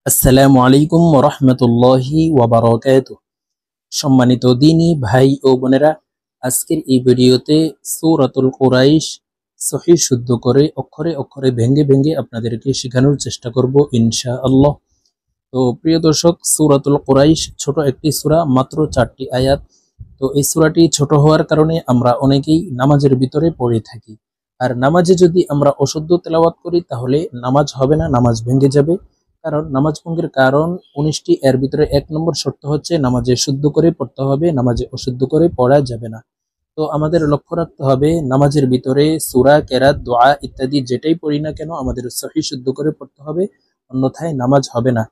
আসসালামু আলাইকুম ওয়া রাহমাতুল্লাহি ওয়া বারাকাতুহু। সম্মানিত দিনী ভাই ও বোনেরা, আজকের এই ভিডিওতে সূরাতুল কুরাইশ সহিহ শুদ্ধ করে অক্ষরে অক্ষরে ভেঙে ভেঙে আপনাদেরকে শেখানোর চেষ্টা করব ইনশাআল্লাহ। তো প্রিয় দর্শক, সূরাতুল কুরাইশ ছোট একটি সূরা, মাত্র 4টি আয়াত। তো এই সূরাটি ছোট হওয়ার কারণে আমরা অনেকেই নামাজের ভিতরে পড়ে থাকি। আর নামাজে যদি আমরা অশুদ্ধ তেলাওয়াত করি তাহলে নামাজ হবে না, নামাজ ভেঙে যাবে। কারণ নামাজ ভঙ্গের কারণ 19টি, এর ভিতরে 1 নম্বর শর্ত হচ্ছে নামাজে শুদ্ধ করে পড়তে হবে, নামাজে অশুদ্ধ করে পড়া যাবে না। তো আমাদের লক্ষ্য রাখতে হবে নামাজের ভিতরে সূরা, কেরাত, দোয়া ইত্যাদি যেটাই পড়ি না কেন আমাদের সহিহ শুদ্ধ করে পড়তে হবে, অন্যথায় নামাজ হবে না।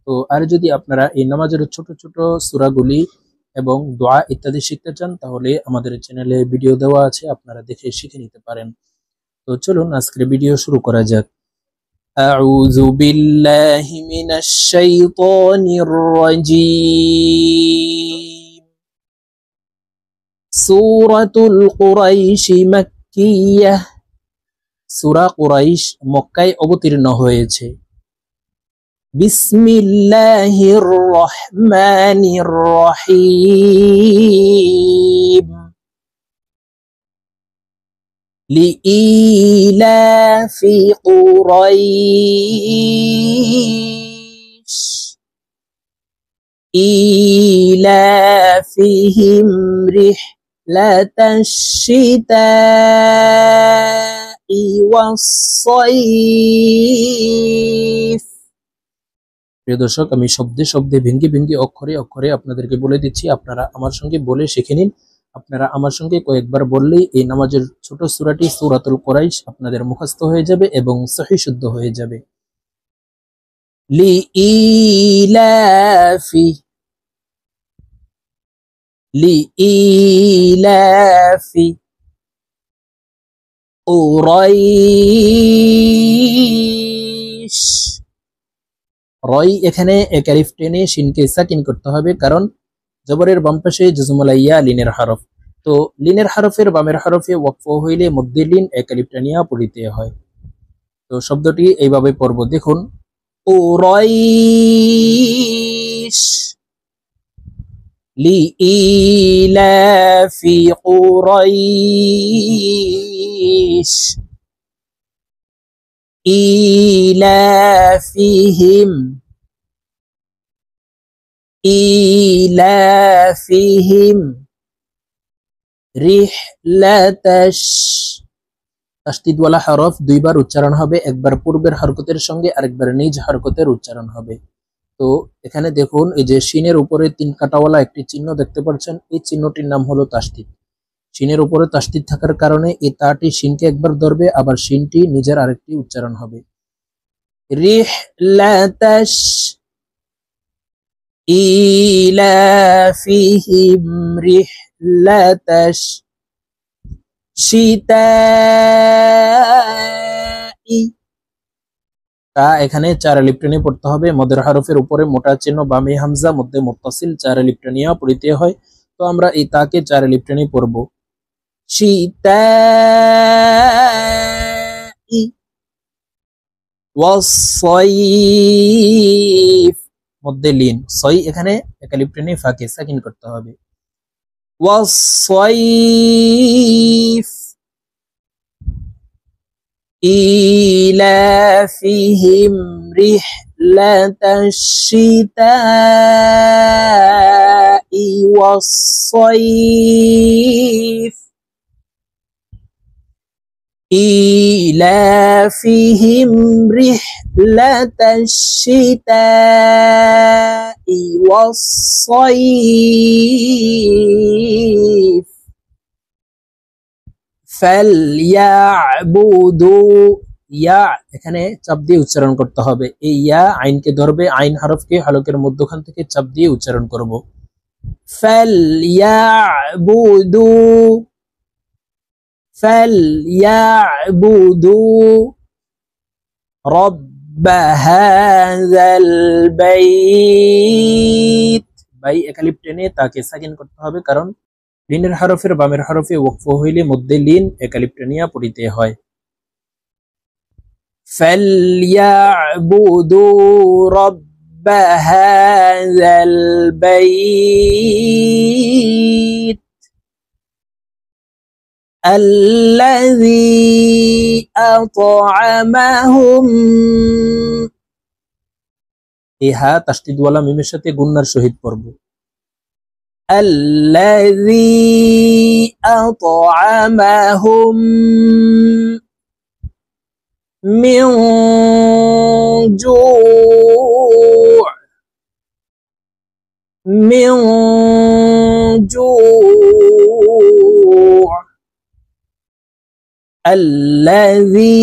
তো আর যদি আপনারা এই নামাজের ছোট ছোট সূরাগুলি এবং দোয়া ইত্যাদি শিখতে চান তাহলে আমাদের চ্যানেলে ভিডিও দেওয়া আছে, আপনারা দেখে শিখে নিতে পারেন। তো চলুন আজকের ভিডিও শুরু করা যাক। أعوذ بالله من الشيطان الرجيم. سورة القريش مكية. সূরা কুরাইশ মক্কায় অবতীর্ণ হয়েছে। বিসমিল্লাহির রহমানির রহিম। لإيلاف قريش إيلافهم رحلة الشتاء والصيف। প্রিয় দর্শক, আমি শব্দে শব্দে ভেঙ্গে ভেঙ্গে অক্ষরে অক্ষরে আপনাদেরকে বলে দিচ্ছি, আপনারা আমার সঙ্গে বলে শিখে নিন। আপনারা আমার সঙ্গে কয়েকবার বললেই এই নামাজের ছোট সূরাটি সূরাতুল কুরাইশ আপনাদের মুখস্থ হয়ে যাবে এবং সহিহ শুদ্ধ হয়ে যাবে। লিইলাফি লিইলাফি কুরাইশ। রয় এখানে এক আলিফ টেনে শিনকে সাকিন করতে হবে, কারণ জবরের বাম পাশে জজমুল ইয়া লিনের হরফ। তো লিনের হরফের বামের হরফে ওয়াকফ হইলে মধ্যে লিন এক আলিফ টানিয়া পড়িতে হয়। তো শব্দটি এইভাবে পড়ব, দেখুন। কুরাইশ লিইলাফি কুরাইশ ইলাফিহিম ইলাফিহিম রিহলাতাশ। তাসদীদওয়ালা হরফ দুইবার উচ্চারণ হবে, একবার পূর্বের হরকতের সঙ্গে আরেকবার নিজ হরকতের উচ্চারণ হবে। তো এখানে দেখুন, এই যে শিনের উপরে 3 কাটাওয়ালা একটি চিহ্ন দেখতে পাচ্ছেন, এই চিহ্নটির নাম হলো তাসদীদ। শিনের উপরে তাসদীদ থাকার কারণে এই তাটি শিনকে একবার ধরবে, আবার শিনটি নিজের আরেকটি উচ্চারণ হবে। রিহলাতাশ ইলাফিহিম রিহলাতাশ শিতাই। তা এখানে 4 আলিফ টেনে পড়তে হবে, মদের হরফের উপরে মোটা চিহ্ন, বামে হামজা, মধ্যে মুত্তাসিল, 4 আলিফ টেনিয়া পড়িতে হয়। তো আমরা এই তাকে 4 আলিফ টেনে পড়ব। শিতাই ওয়াস-সাইফ, মধ্যে লিন, সই এখানে এক আলিফ টেনে ফাঁকে সাকিন করতে হবে। ওয়াস-সাইফ إيلافهم رحلة الشتاء والصيف إيلافهم رحلة الشتاء والصيف ফালইয়াবুদু। ইয়া এখানে চাপ দিয়ে উচ্চারণ করতে হবে, এই ইয়া আইনকে ধরবে, আইন হরফকে হলকের মধ্যখান থেকে চাপ দিয়ে উচ্চারণ করব। ফালইয়াবুদু ফালইয়াবুদু রব্ব হাযাল বাইত। বাই এক আলিফ টেনে তাকে সাকিন করতে হবে, কারণ লিনের হরফের বামের হরফে ওয়াকফ হইলে মধ্যে লিন এক আলিফ টানিয়া পড়িতে হয়। ফালইয়াবুদু রব্ব هذا البيت الذي أطعمهم ইহা তাসদিদওয়ালা মিমের সাথে গুন্নার সহিত পড়ব الذي أطعمهم من جوع من جوع الذي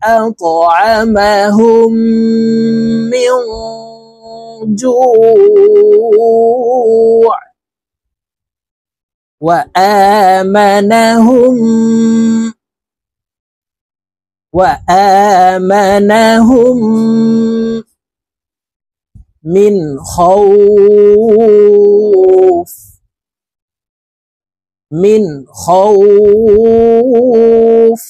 أطعمهم من جوع وآمنهم من خوف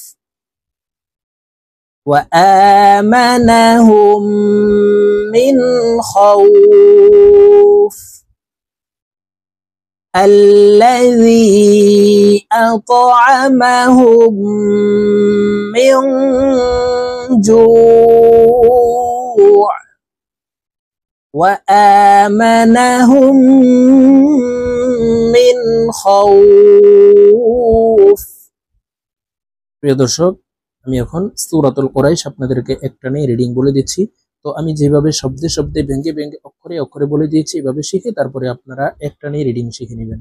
وآمنهم من خوف الذي أطعمهم من جوع وآمنهم من خوف প্রিয় দর্শক আমি এখন সূরাতুল কুরাইশ আপনাদেরকে একটানে রিডিং বলে দিচ্ছি তো আমি যেভাবে শব্দে শব্দে ভেঙে ভেঙে অক্ষরে অক্ষরে বলে দিয়েছি এভাবে শিখে তারপরে আপনারা একটানে রিডিং শিখে নেবেন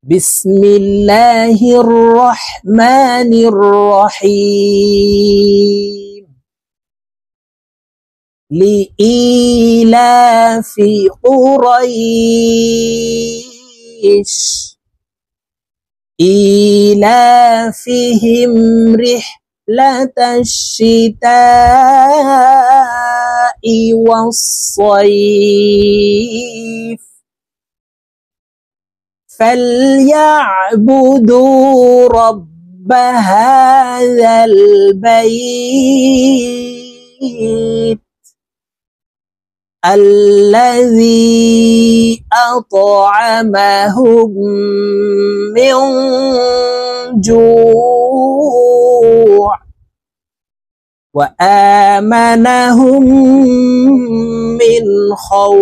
বিসমিল্লাহির রহমানির রহিম লিইলাফি কুরাইশ إيلافهم رحلة الشتاء والصيف فليعبدوا رب هذا البيت الذي أطعمهم من جوع وآمنهم من خوف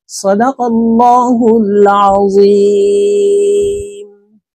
صدق الله العظيم